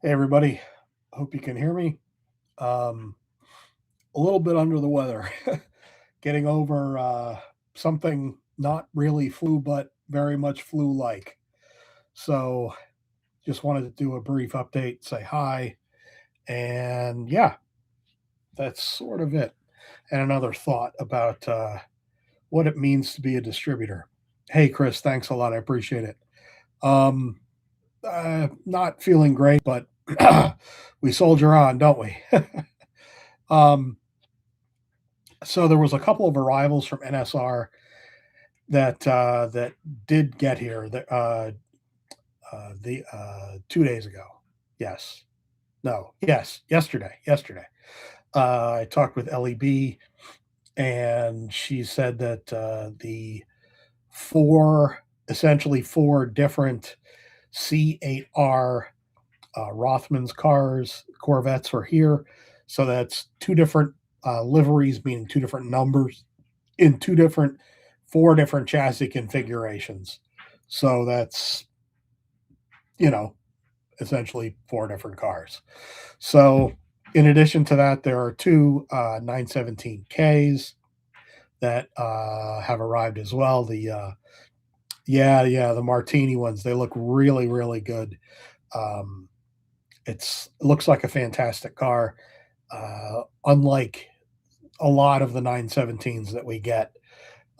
Hey, everybody. Hope you can hear me. Um, a little bit under the weather, getting over something not really flu, but very much flu like. So, just wanted to do a brief update, say hi, and yeah, that's sort of it. And another thought about what it means to be a distributor. Hey, Chris, thanks a lot. I appreciate it. Um, not feeling great, but we soldier on, don't we? um, so there was a couple of arrivals from NSR that did get here. The 2 days ago. Yes. No. Yes. Yesterday. Yesterday. I talked with LEB, and she said that the essentially four different C8R Rothman's cars, Corvettes are here. So that's two different liveries, meaning two different numbers in four different chassis configurations. So that's, you know, essentially four different cars. So in addition to that, there are two 917Ks that have arrived as well. The Martini ones, they look really, really good. Um, it looks like a fantastic car. Unlike a lot of the 917s that we get,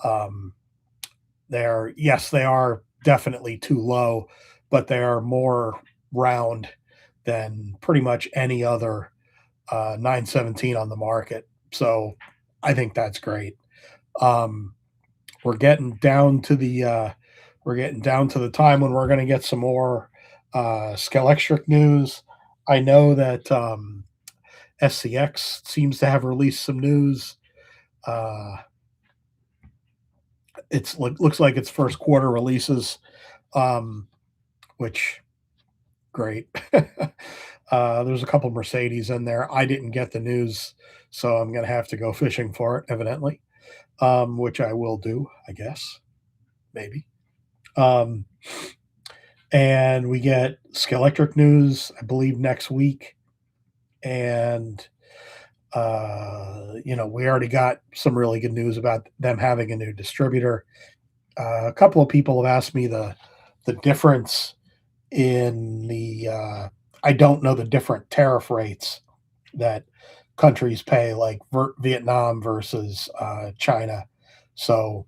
um, they are definitely too low, but they are more round than pretty much any other 917 on the market. So I think that's great. Um, we're getting down to the time when we're going to get some more Skelectric news. I know that SCX seems to have released some news. Uh, looks like it's first quarter releases, um, which great. There's a couple Mercedes in there. I didn't get the news, so I'm going to have to go fishing for it, evidently, which I will do, I guess, maybe. Um, and we get Skelectric news, I believe, next week. And, we already got some really good news about them having a new distributor. A couple of people have asked me the difference in the I don't know the different tariff rates that countries pay, like Vietnam versus China. So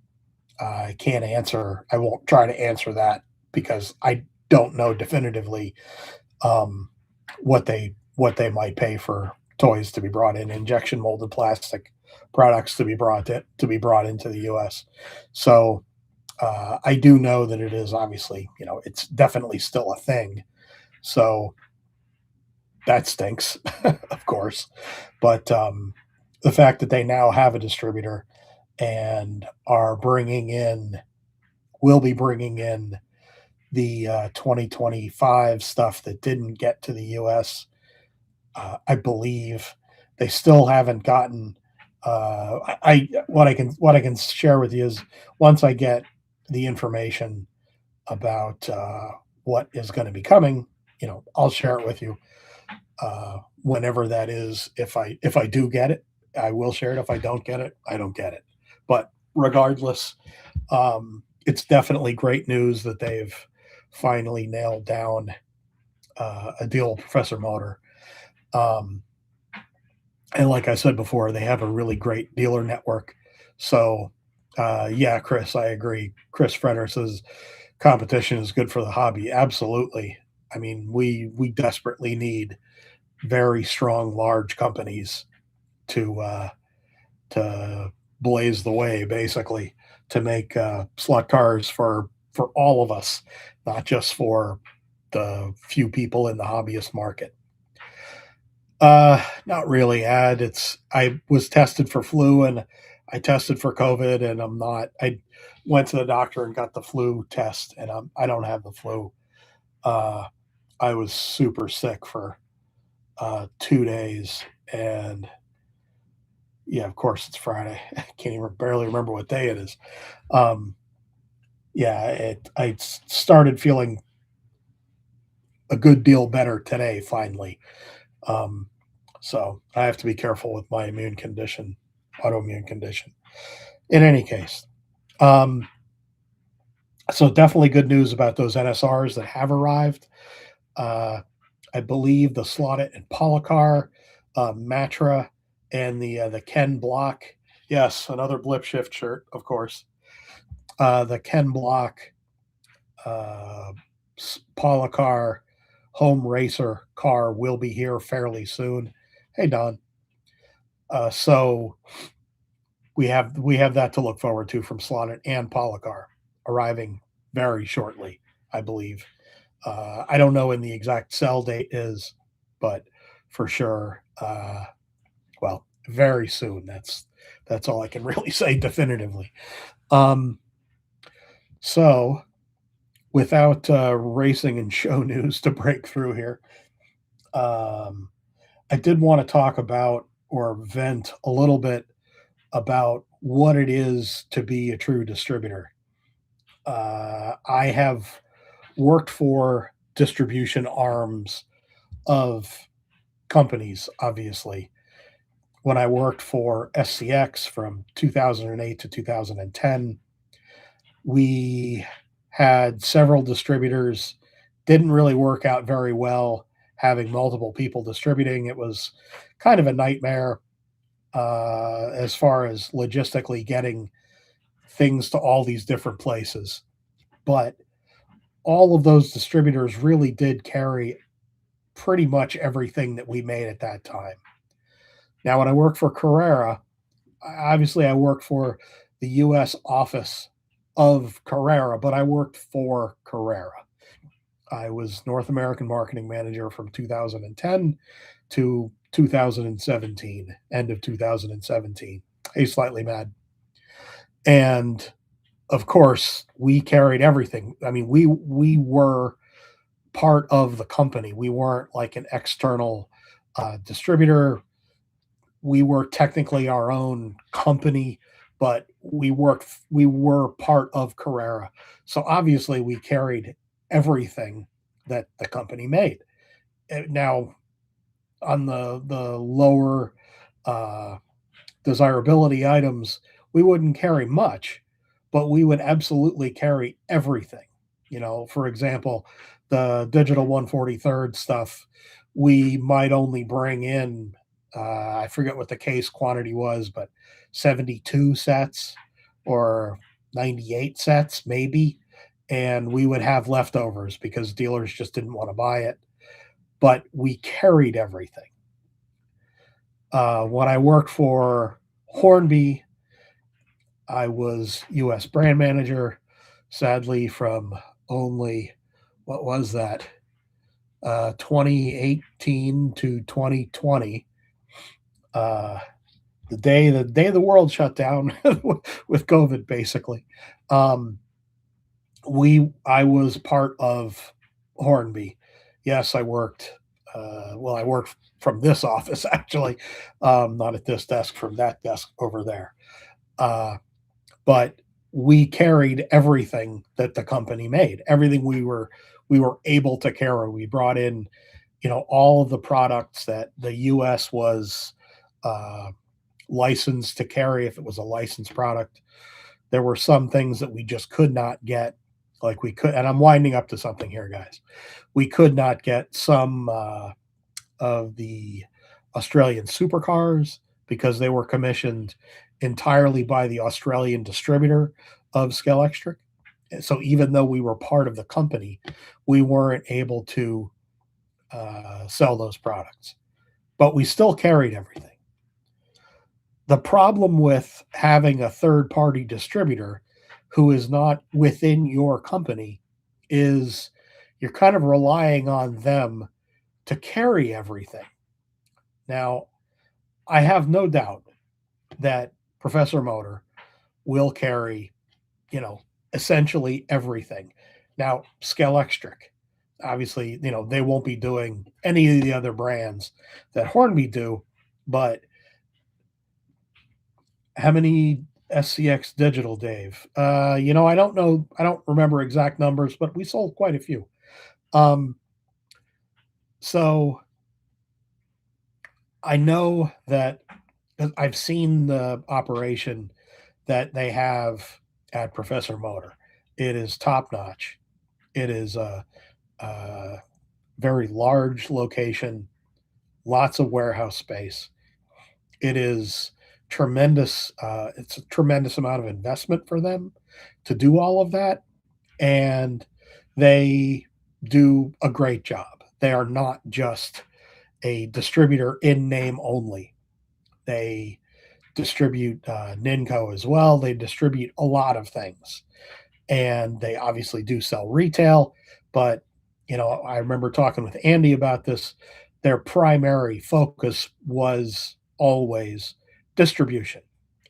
I can't answer. I won't try to answer that because I don't know definitively um, what they might pay for toys to be brought in, injection molded plastic products to be brought into the U.S. So I do know that it is obviously, it's definitely still a thing. So that stinks, of course. But the fact that they now have a distributor and will be bringing in the 2025 stuff that didn't get to the U.S. I believe they still haven't gotten. What I can share with you is once I get the information about what is going to be coming, I'll share it with you whenever that is. If I do get it, I will share it. If I don't get it, I don't get it. But regardless, it's definitely great news that they've finally nailed down a deal with Professor Motor. Um, and like I said before, they have a really great dealer network. So, yeah, Chris, I agree. Chris Freder says competition is good for the hobby. Absolutely. I mean, we desperately need very strong, large companies to to blaze the way, basically, to make slot cars for all of us, not just for the few people in the hobbyist market. Not really. I was tested for flu and I tested for COVID, and I'm not. I went to the doctor and got the flu test, and I don't have the flu. Uh, I was super sick for 2 days, and yeah, of course it's Friday. I can't even barely remember what day it is. Um, yeah, I started feeling a good deal better today, finally. Um, so I have to be careful with my autoimmune condition. In any case, um, so definitely good news about those NSRs that have arrived. Uh, I believe the Slotted and Policar, Matra, and the Ken Block. Yes, another Blip Shift shirt, of course. The Ken Block, uh, Policar home racer car will be here fairly soon. Hey Don. So we have that to look forward to from Slotted and Policar arriving very shortly, I believe. I don't know when the exact sell date is, but for sure, well, very soon. That's all I can really say definitively. Um, so, without racing and show news to break through here, um, I did want to talk about or vent a little bit about what it is to be a true distributor. I have worked for distribution arms of companies, obviously. When I worked for SCX from 2008 to 2010, we had several distributors. Didn't really work out very well having multiple people distributing. It was kind of a nightmare as far as logistically getting things to all these different places. But all of those distributors really did carry pretty much everything that we made at that time. Now, when I worked for Carrera, obviously I worked for the US office of Carrera, but I worked for Carrera. I was North American marketing manager from 2010 to 2017, end of 2017. Hey, slightly mad. And of course, we carried everything. I mean, we were part of the company. We weren't like an external distributor. We were technically our own company, but we were part of Carrera. So obviously we carried everything that the company made. Now on the lower uh, desirability items, we wouldn't carry much, but we would absolutely carry everything. For example, the digital 143rd stuff, we might only bring in, I forget what the case quantity was, but 72 sets or 98 sets, maybe. And we would have leftovers because dealers just didn't want to buy it. But we carried everything. When I worked for Hornby, I was US brand manager, sadly, from only, what was that, 2018 to 2020. Uh, the day the world shut down with COVID, basically. Um, I was part of Hornby. Yes, I worked. Well, I worked from this office actually, not at this desk, from that desk over there. Uh, but we carried everything that the company made. Everything we were able to carry. We brought in, all of the products that the U.S. was uh, licensed to carry if it was a licensed product. There were some things that we just could not get, like we could, and I'm winding up to something here, guys. We could not get some of the Australian supercars because they were commissioned entirely by the Australian distributor of Scalextric. So even though we were part of the company, we weren't able to sell those products, but we still carried everything. The problem with having a third party distributor who is not within your company is you're kind of relying on them to carry everything. Now, I have no doubt that Professor Motor will carry, essentially everything. Now, Scalextric, obviously, they won't be doing any of the other brands that Hornby do, but how many SCX digital, Dave? I don't know. I don't remember exact numbers, but we sold quite a few. Um, So I know that 'cause I've seen the operation that they have at Professor Motor. It is top notch. It is a very large location, lots of warehouse space. It is tremendous. It's a tremendous amount of investment for them to do all of that, and they do a great job. They are not just a distributor in name only. They distribute Ninco as well. They distribute a lot of things, and they obviously do sell retail. But I remember talking with Andy about this. Their primary focus was always distribution,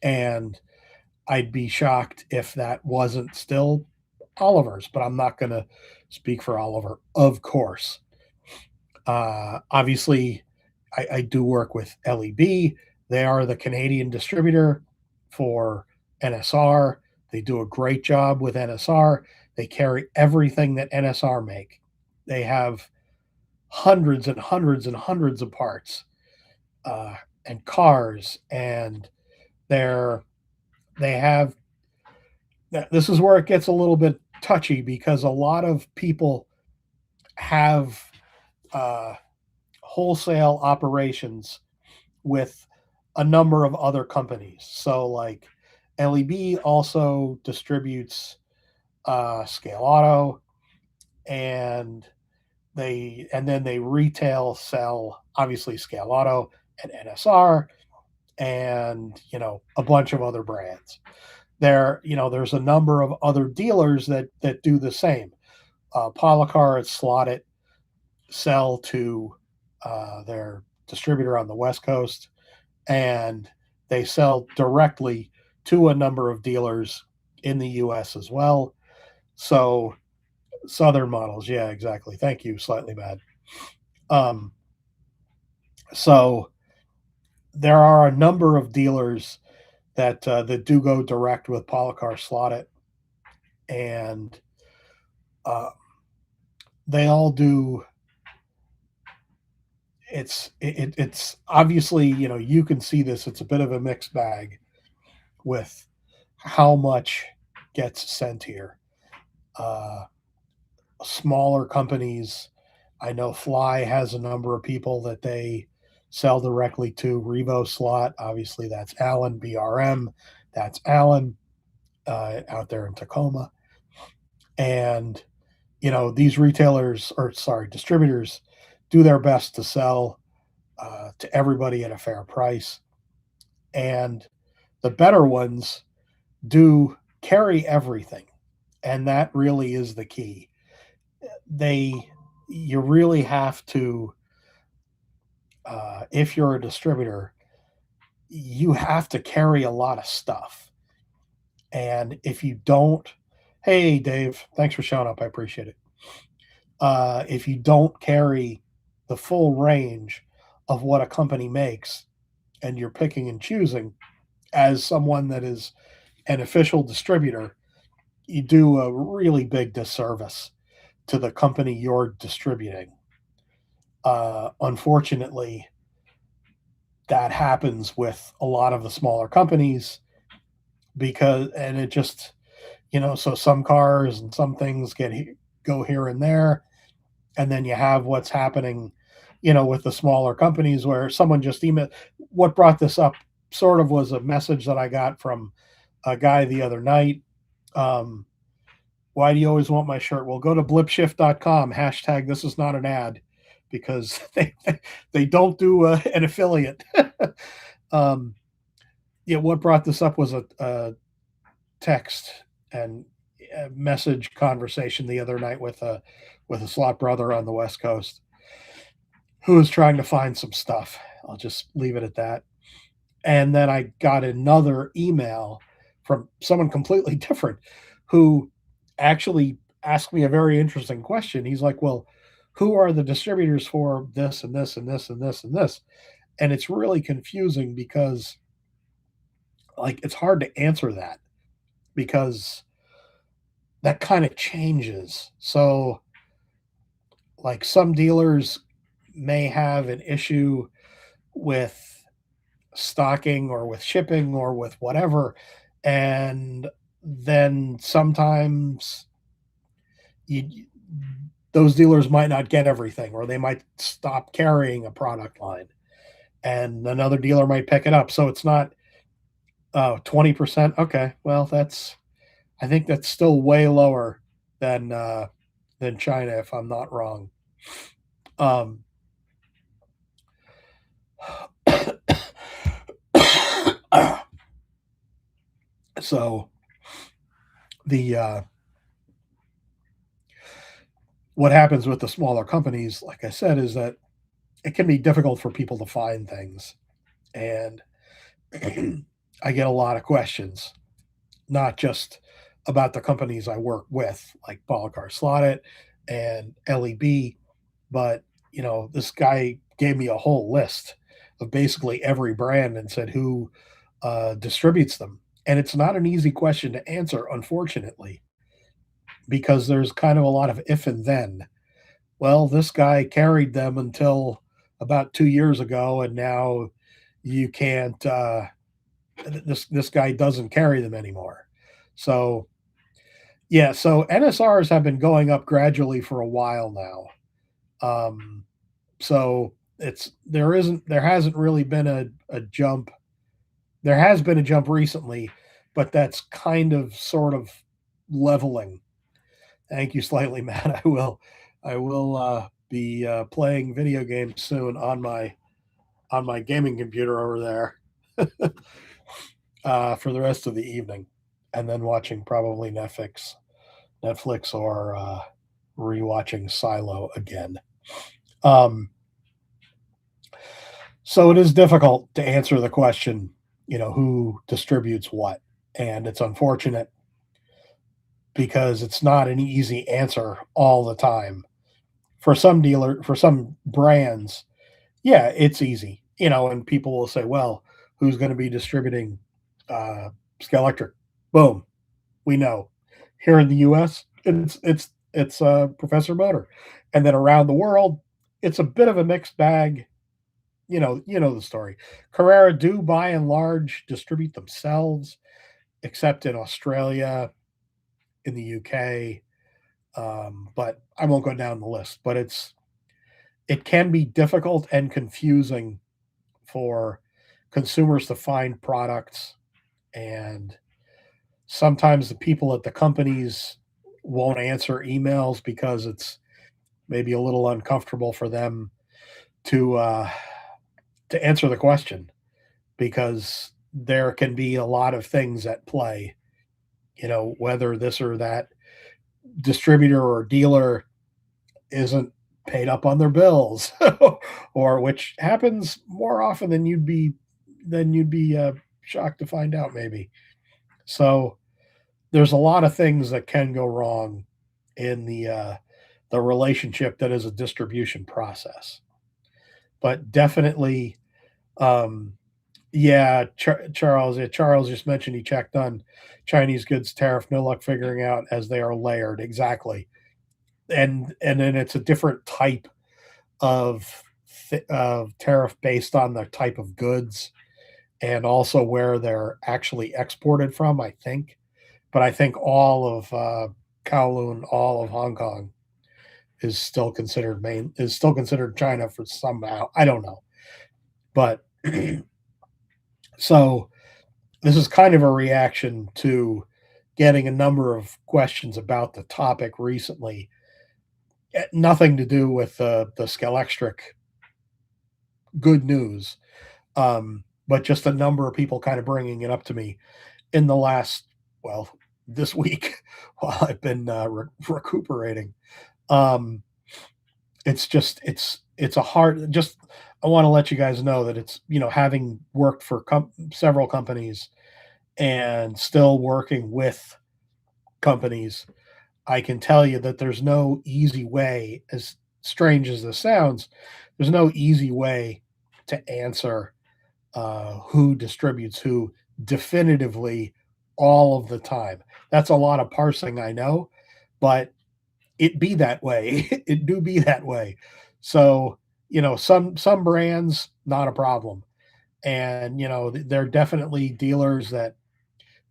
and I'd be shocked if that wasn't still Oliver's. But I'm not going to speak for Oliver, of course. Obviously, I do work with LEB. They are the Canadian distributor for NSR. They do a great job with NSR. They carry everything that NSR make. They have hundreds and hundreds and hundreds of parts uh, and cars, and they're they have. This is where it gets a little bit touchy because a lot of people have uh, wholesale operations with a number of other companies. So, like LEB also distributes Scale Auto, and then they retail sell obviously Scale Auto and NSR, and a bunch of other brands. There's a number of other dealers that do the same. Polycar and Slotted sell to their distributor on the West Coast, and they sell directly to a number of dealers in the US as well. So Southern models, yeah, exactly. Thank you, Slightly Mad. Um, so there are a number of dealers that do go direct with Polycar Slotted, and uh, they all do. It's obviously you can see this. It's a bit of a mixed bag with how much gets sent here. Uh, Smaller companies, I know Fly has a number of people that they sell directly to. Revo Slot, obviously that's Alan. BRM, that's Alan out there in Tacoma. And these retailers, or sorry, distributors, do their best to sell to everybody at a fair price. And the better ones do carry everything, and that really is the key. They You really have to, if you're a distributor, you have to carry a lot of stuff. And if you don't, hey Dave, thanks for showing up. I appreciate it. If you don't carry the full range of what a company makes, and you're picking and choosing as someone that is an official distributor, you do a really big disservice to the company you're distributing. Unfortunately, that happens with a lot of the smaller companies and it just, so some cars and some things go here and there. And then you have what's happening, with the smaller companies where someone just emailed. What brought this up sort of was a message that I got from a guy the other night. Um, why do you always want my shirt? Well, go to blipshift.com, hashtag this is not an ad, because they don't do an affiliate. um, yeah, what brought this up was a text and a message conversation the other night with a slot brother on the West Coast who was trying to find some stuff. I'll just leave it at that. And then I got another email from someone completely different who actually asked me a very interesting question. He's like, "Well, who are the distributors for this and this and this and this and this?" And it's really confusing because like it's hard to answer that because that kind of changes. So like some dealers may have an issue with stocking or with shipping or with whatever, and then sometimes you those dealers might not get everything, or they might stop carrying a product line, and another dealer might pick it up. So it's not 20%. Okay, well I think that's still way lower than China, if I'm not wrong. Um, so the what happens with the smaller companies, like I said, is that it can be difficult for people to find things, and I get a lot of questions, not just about the companies I work with, like Polycar Slotted and LEB, but this guy gave me a whole list of basically every brand and said who distributes them. And it's not an easy question to answer, unfortunately, because there's kind of a lot of if and then. Well, this guy carried them until about 2 years ago, and now you can't. This guy doesn't carry them anymore. So yeah, so NSRs have been going up gradually for a while now. So there hasn't really been a jump. There has been a jump recently, but that's kind of sort of leveling. Thank you, slightly Matt. I will be playing video games soon on my gaming computer over there for the rest of the evening, and then watching probably Netflix, or rewatching Silo again. Um, so it is difficult to answer the question, who distributes what, and it's unfortunate because it's not an easy answer all the time. For some brands, yeah, it's easy, and people will say, "Well, who's going to be distributing uh, Skelectric?" Boom, we know. Here in the U.S., it's Professor Motor, and then around the world, it's a bit of a mixed bag. You know the story. Carrera do by and large distribute themselves, except in Australia, in the UK. But I won't go down the list. But it can be difficult and confusing for consumers to find products, and sometimes the people at the companies won't answer emails because it's maybe a little uncomfortable for them to uh, to answer the question, because there can be a lot of things at play. Whether this or that distributor or dealer isn't paid up on their bills, or which happens more often than you'd be shocked to find out, maybe. So there's a lot of things that can go wrong in the relationship that is a distribution process. But definitely, um, yeah, Charles just mentioned he checked on Chinese goods tariff. No luck figuring out as they are layered. Exactly, and then it's a different type of tariff based on the type of goods, and also where they're actually exported from, I think. But I think all of Kowloon, all of Hong Kong is still considered China for somehow. I don't know. But so this is kind of a reaction to getting a number of questions about the topic recently. Nothing to do with the Skelectric good news, but just a number of people kind of bringing it up to me in the last, well, this week while I've been recuperating. Um, it's a hard. Just I want to let you guys know that it's having worked for several companies and still working with companies, I can tell you that there's no easy way, as strange as this sounds, there's no easy way to answer who distributes who definitively all of the time. That's a lot of parsing, I know, but it be that way. It do be that way. So some brands, not a problem. And, there are definitely dealers that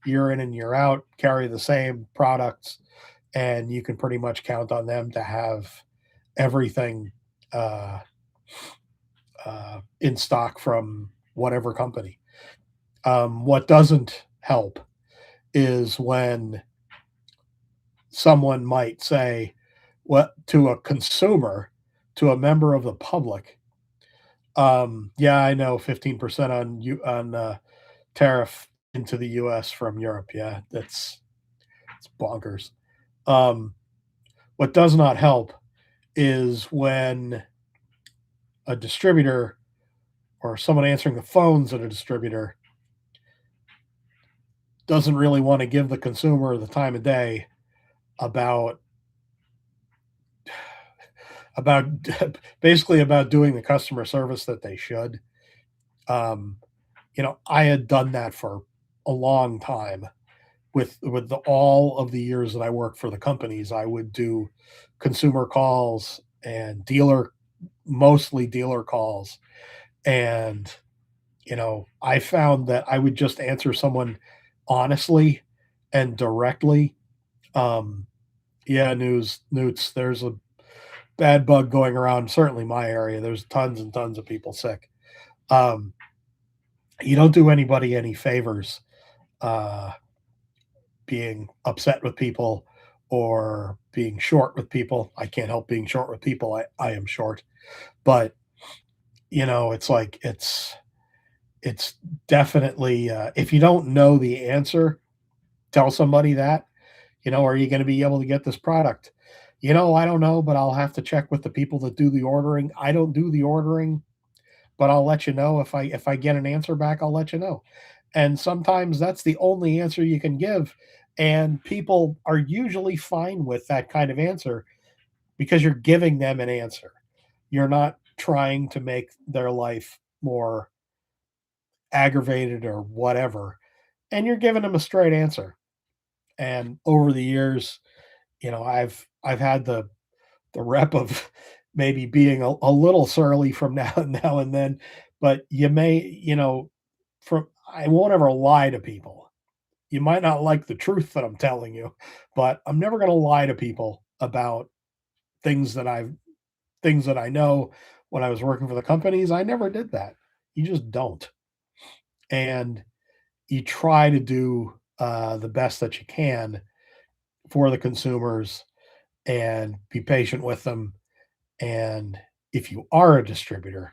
year in and year out carry the same products, and you can pretty much count on them to have everything uh, in stock from whatever company. What doesn't help is when someone might say, what to a consumer, to a member of the public, yeah, I know 15% on you on tariff into the US from Europe. Yeah, it's bonkers. Um, what does not help is when a distributor or someone answering the phones at a distributor doesn't really want to give the consumer the time of day about about basically about doing the customer service that they should. Um, I had done that for a long time with all of the years that I worked for the companies. I would do consumer calls and mostly dealer calls, and I found that I would just answer someone honestly and directly. Um, yeah, Newts, there's a bad bug going around. Certainly, my area. There's tons and tons of people sick. Um, you don't do anybody any favors uh, being upset with people or being short with people. I can't help being short with people. I am short, but it's like it's definitely if you don't know the answer, tell somebody that. Are you going to be able to get this product? I don't know, but I'll have to check with the people that do the ordering. I don't do the ordering, but I'll let you know if I get an answer back, I'll let you know. And sometimes that's the only answer you can give, and people are usually fine with that kind of answer because you're giving them an answer. You're not trying to make their life more aggravated or whatever, and you're giving them a straight answer. And over the years, I've had the rep of maybe being a little surly from now and then, but you may, from I won't ever lie to people. You might not like the truth that I'm telling you, but I'm never going to lie to people about things that I've things that I know. When I was working for the companies, I never did that. You just don't. And you try to do the best that you can for the consumers and be patient with them. And if you are a distributor,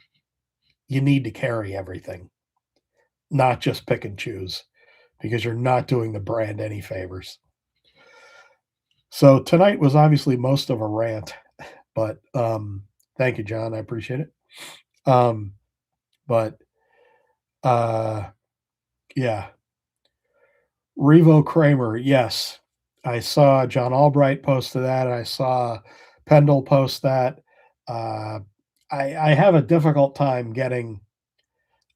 you need to carry everything, not just pick and choose, because you're not doing the brand any favors. So tonight was obviously most of a rant, but thank you, John. I appreciate it. Um, but uh, yeah, Revo Kramer, yes. I saw John Albright post to that. I saw Pendle post that. Uh, I have a difficult time getting.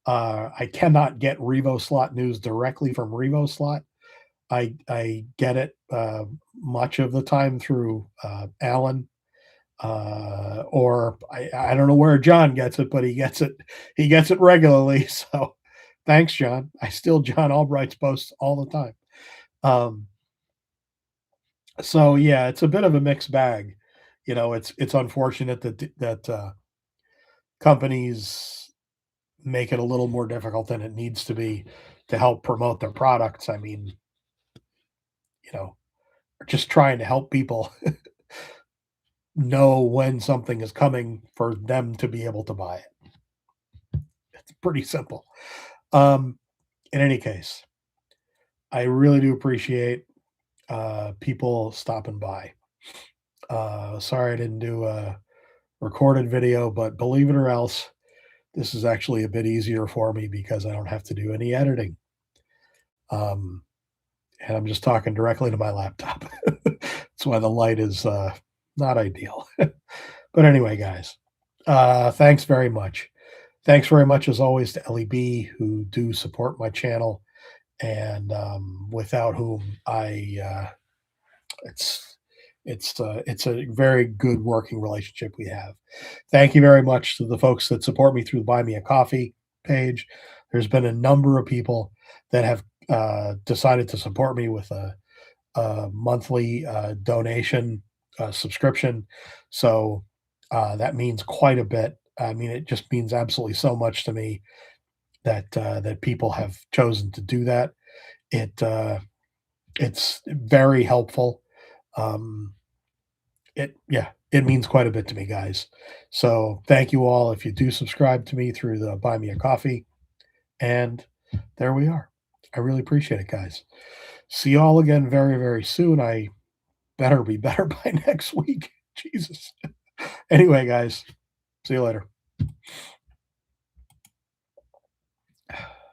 I cannot get Revo Slot news directly from Revo Slot. I get it much of the time through Alan, or I don't know where John gets it, but he gets it regularly. So thanks, John. I steal John Albright's posts all the time. Um, so yeah, it's a bit of a mixed bag. It's unfortunate that companies make it a little more difficult than it needs to be to help promote their products. I mean, you know, just trying to help people know when something is coming for them to be able to buy it. It's pretty simple. Um, in any case, I really do appreciate people stopping by. Sorry I didn't do a recorded video, but believe it or else, this is actually a bit easier for me because I don't have to do any editing. Um, and I'm just talking directly to my laptop. That's why the light is not ideal. But anyway, guys, thanks very much. Thanks very much, as always, to LEB, who do support my channel, and without whom it's It's a very good working relationship we have. Thank you very much to the folks that support me through the Buy Me a Coffee page. There's been a number of people that have decided to support me with a monthly donation subscription. So that means quite a bit. I mean, it just means absolutely so much to me that that people have chosen to do that. It it's very helpful. Um, it means quite a bit to me, guys. So thank you all if you do subscribe to me through the Buy Me a Coffee. And there we are. I really appreciate it, guys. See you all again very, very soon. I better be better by next week. Jesus. Anyway, guys, see you later.